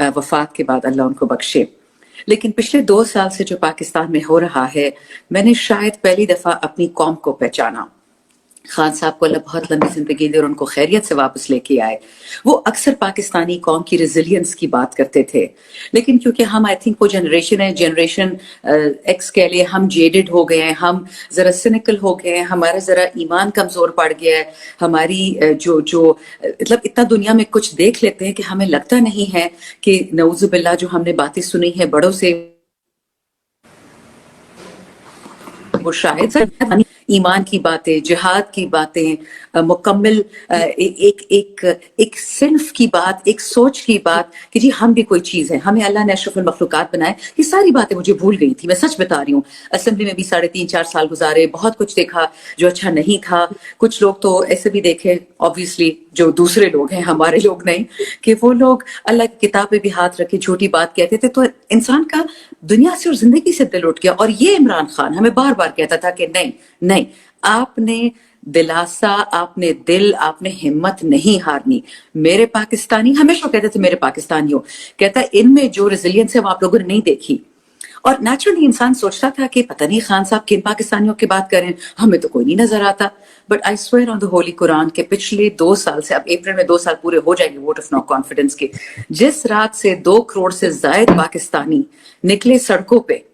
वफात के बाद अल्लाह उनको बख्शे। लेकिन पिछले 2 साल से जो पाकिस्तान में हो रहा है, मैंने शायद पहली दफा अपनी कौम को पहचाना। खान साहब को अल्लाह बहुत लंबी जिंदगी दे और उनको खैरियत से वापस लेके आए। वो अक्सर पाकिस्तानी कौम की रेजिलियंस की बात करते थे, लेकिन क्योंकि हम आई थिंक वो जनरेशन है, जनरेशन एक्स कह लिए, हम जेडेड हो गए हैं, हम जरा सिनिकल हो गए हैं, हमारा जरा ईमान कमजोर पड़ गया है, हमारी जो मतलब इतना दुनिया में कुछ देख लेते हैं कि हमें लगता नहीं है कि नऊजुबिल्लाह जो हमने बातें सुनी है बड़ों से वो शायद ईमान की बातें, जिहाद की बातें, मुकम्मल एक सिन्फ की बात, एक सोच की बात कि जी हम भी कोई चीज है, हमें अल्लाह ने अशरफुल मखलूकात बनाए, ये सारी बातें मुझे भूल गई थी। मैं सच बता रही हूँ, असेंबली में भी 3.5-4 साल गुजारे, बहुत कुछ देखा जो अच्छा नहीं था। कुछ लोग तो ऐसे भी देखे ऑब्वियसली जो दूसरे लोग हैं, हमारे लोग नहीं, कि वो लोग अल्लाह की किताब पे भी हाथ रखे झूठी बात कहते थे, तो इंसान का दुनिया से और जिंदगी से दिल उठ गया। और ये इमरान खान हमें बार बार कहता था कि नहीं नहीं, आपने दिलासा, आपने दिल, आपने हिम्मत नहीं हारनी। मेरे पाकिस्तानी, हमेशा कहते थे मेरे पाकिस्तानियों, कहता इनमें जो रेजिलियंस है वो आप लोगों ने नहीं देखी। और नेचुरली इंसान सोचता था कि पता नहीं खान साहब किन पाकिस्तानियों की बात करें, हमें तो कोई नहीं नजर आता। But I swear on the Holi Quran के पिछले 2 साल से, अब अप्रैल में 2 साल पूरे हो जाएंगे वोट ऑफ नो कॉन्फिडेंस के, जिस रात से 2 करोड़ से ज्यादा पाकिस्तानी निकले सड़कों पे,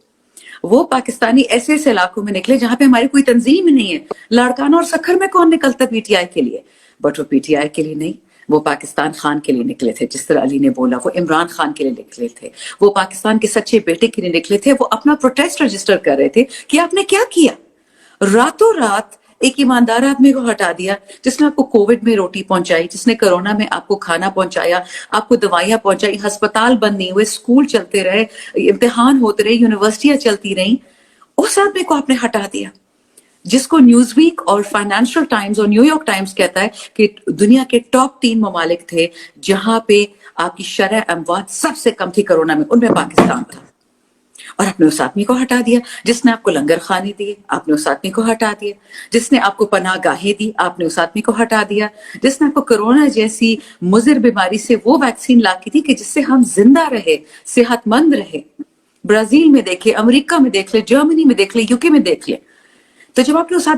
वो पाकिस्तानी ऐसे ऐसे इलाकों में निकले जहां पे हमारी कोई तंजीम ही नहीं है। लाड़काना और सखर में कौन निकलता पीटीआई के लिए, बट वो पीटीआई के लिए नहीं, वो पाकिस्तान खान के लिए निकले थे। जिस तरह अली ने बोला, वो इमरान खान के लिए निकले थे, वो पाकिस्तान के सच्चे बेटे के लिए निकले थे। वो अपना प्रोटेस्ट रजिस्टर कर रहे थे कि आपने क्या किया। रातों रात एक ईमानदार आदमी को हटा दिया, जिसने आपको कोविड में रोटी पहुंचाई, जिसने कोरोना में आपको खाना पहुंचाया, आपको दवाइयां पहुंचाई, अस्पताल बंद नहीं हुए, स्कूल चलते रहे, इम्तिहान होते रहे, यूनिवर्सिटियां चलती रही, उस आदमी को आपने हटा दिया, जिसको न्यूज़वीक और फाइनेंशियल टाइम्स और न्यूयॉर्क टाइम्स कहता है कि दुनिया के टॉप 3 ममालिक थे जहां पे आपकी शरह अमवात सबसे कम थी कोरोना में, उनमें पाकिस्तान था। और आपने उस आदमी को हटा दिया। जिसने आपको लंगर खाने दिए, आपने उस आदमी को हटा दिया। जिसने आपको पनाह गाहें दी, आपने उस आदमी को हटा दिया। जिसने आपको कोरोना जैसी मुज़िर बीमारी से वो वैक्सीन ला की थी कि जिससे हम जिंदा रहे, सेहतमंद रहे। ब्राजील में देख ले, अमेरिका में देख ले, जर्मनी में देख ले, यूके में देख ले। तो जब आपने उस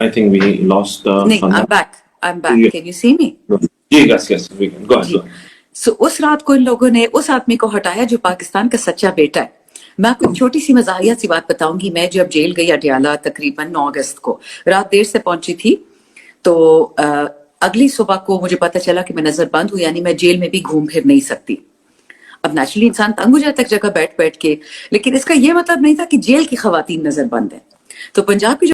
I think we lost नहीं, I'm back. Yeah. Can you see me? Yes, we can. Go ahead. So, उस रात को इन लोगों ने उस आदमी को हटाया जो पाकिस्तान का सच्चा बेटा है। मैं आपको छोटी सी मजाहिया सी बात बताऊंगी। मैं जब जेल गई अडियाला तकरीबन 9 अगस्त को, रात देर से पहुंची थी, तो अगली सुबह को मुझे पता चला कि मैं नजर बंद हूं, यानी मैं जेल में भी घूम फिर नहीं सकती। अब नेचुरली इंसान तंग हो जाता है जगह बैठ बैठ के, लेकिन इसका यह मतलब नहीं था कि जेल की खवातीन नजर बंद है। तो पंजाब की